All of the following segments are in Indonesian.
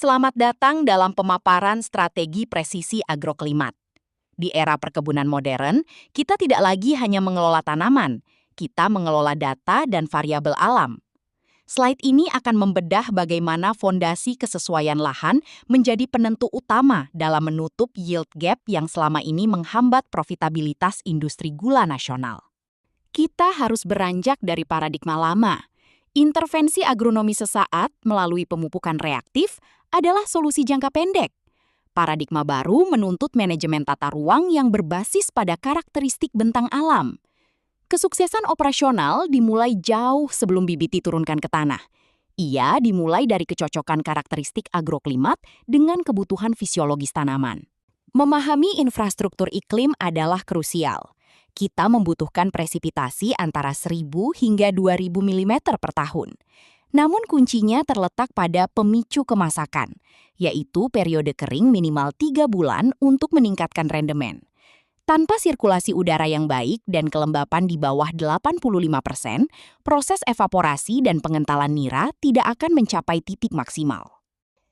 Selamat datang dalam pemaparan strategi presisi agroklimat. Di era perkebunan modern, kita tidak lagi hanya mengelola tanaman, kita mengelola data dan variabel alam. Slide ini akan membedah bagaimana fondasi kesesuaian lahan menjadi penentu utama dalam menutup yield gap yang selama ini menghambat profitabilitas industri gula nasional. Kita harus beranjak dari paradigma lama. Intervensi agronomi sesaat melalui pemupukan reaktif adalah solusi jangka pendek. Paradigma baru menuntut manajemen tata ruang yang berbasis pada karakteristik bentang alam. Kesuksesan operasional dimulai jauh sebelum bibit diturunkan ke tanah. Ia dimulai dari kecocokan karakteristik agroklimat dengan kebutuhan fisiologis tanaman. Memahami infrastruktur iklim adalah krusial. Kita membutuhkan presipitasi antara 1.000 hingga 2.000 mm per tahun. Namun kuncinya terletak pada pemicu kemasakan, yaitu periode kering minimal 3 bulan untuk meningkatkan rendemen. Tanpa sirkulasi udara yang baik dan kelembapan di bawah 85%, proses evaporasi dan pengentalan nira tidak akan mencapai titik maksimal.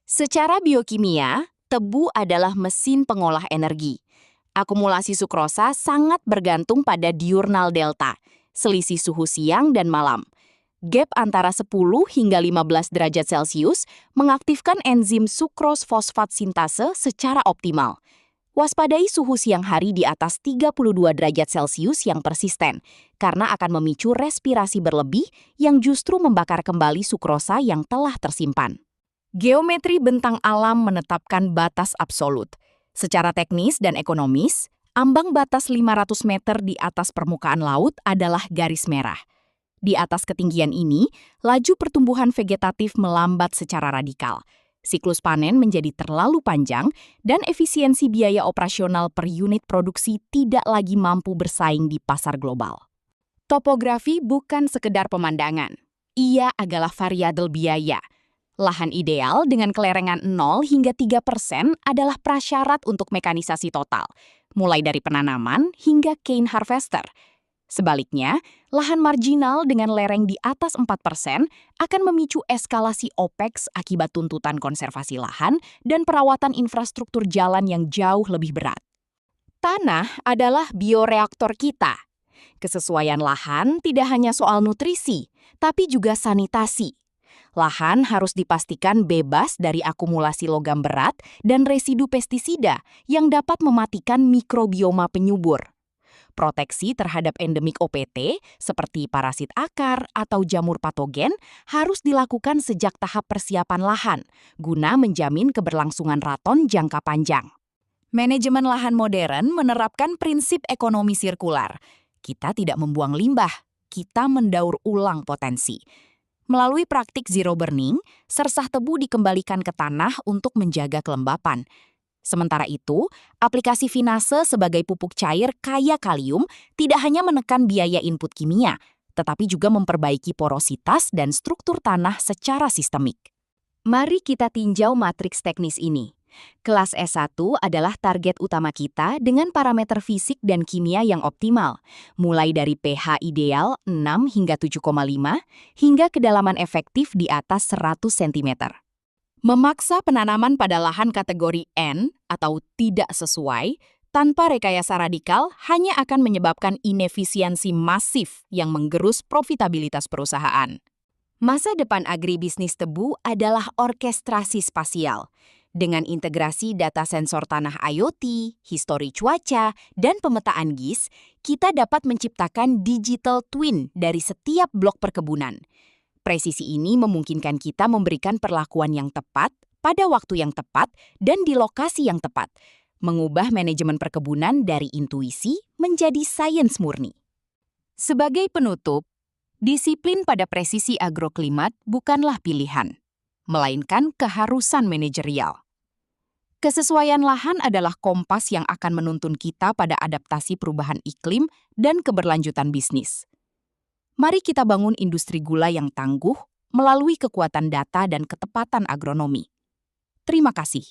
Secara biokimia, tebu adalah mesin pengolah energi. Akumulasi sukrosa sangat bergantung pada diurnal delta, selisih suhu siang dan malam. Gap antara 10 hingga 15 derajat Celcius mengaktifkan enzim sukros fosfat sintase secara optimal. Waspadai suhu siang hari di atas 32 derajat Celcius yang persisten, karena akan memicu respirasi berlebih yang justru membakar kembali sukrosa yang telah tersimpan. Geometri bentang alam menetapkan batas absolut. Secara teknis dan ekonomis, ambang batas 500 meter di atas permukaan laut adalah garis merah. Di atas ketinggian ini, laju pertumbuhan vegetatif melambat secara radikal. Siklus panen menjadi terlalu panjang dan efisiensi biaya operasional per unit produksi tidak lagi mampu bersaing di pasar global. Topografi bukan sekedar pemandangan. Ia adalah variabel biaya. Lahan ideal dengan kelerengan 0 hingga 3% adalah prasyarat untuk mekanisasi total, mulai dari penanaman hingga cane harvester. Sebaliknya, lahan marginal dengan lereng di atas 4% akan memicu eskalasi OPEX akibat tuntutan konservasi lahan dan perawatan infrastruktur jalan yang jauh lebih berat. Tanah adalah bioreaktor kita. Kesesuaian lahan tidak hanya soal nutrisi, tapi juga sanitasi. Lahan harus dipastikan bebas dari akumulasi logam berat dan residu pestisida yang dapat mematikan mikrobioma penyubur. Proteksi terhadap endemik OPT seperti parasit akar atau jamur patogen harus dilakukan sejak tahap persiapan lahan guna menjamin keberlangsungan raton jangka panjang. Manajemen lahan modern menerapkan prinsip ekonomi sirkular. Kita tidak membuang limbah, kita mendaur ulang potensi. Melalui praktik zero burning, sersah tebu dikembalikan ke tanah untuk menjaga kelembapan. Sementara itu, aplikasi Finase sebagai pupuk cair kaya kalium tidak hanya menekan biaya input kimia, tetapi juga memperbaiki porositas dan struktur tanah secara sistemik. Mari kita tinjau matriks teknis ini. Kelas S1 adalah target utama kita dengan parameter fisik dan kimia yang optimal, mulai dari pH ideal 6 hingga 7,5 hingga kedalaman efektif di atas 100 cm. Memaksa penanaman pada lahan kategori N atau tidak sesuai tanpa rekayasa radikal hanya akan menyebabkan inefisiensi masif yang menggerus profitabilitas perusahaan. Masa depan agribisnis tebu adalah orkestrasi spasial. Dengan integrasi data sensor tanah IoT, histori cuaca, dan pemetaan GIS, kita dapat menciptakan digital twin dari setiap blok perkebunan. Presisi ini memungkinkan kita memberikan perlakuan yang tepat, pada waktu yang tepat, dan di lokasi yang tepat, mengubah manajemen perkebunan dari intuisi menjadi sains murni. Sebagai penutup, disiplin pada presisi agroklimat bukanlah pilihan, melainkan keharusan manajerial. Kesesuaian lahan adalah kompas yang akan menuntun kita pada adaptasi perubahan iklim dan keberlanjutan bisnis. Mari kita bangun industri gula yang tangguh melalui kekuatan data dan ketepatan agronomi. Terima kasih.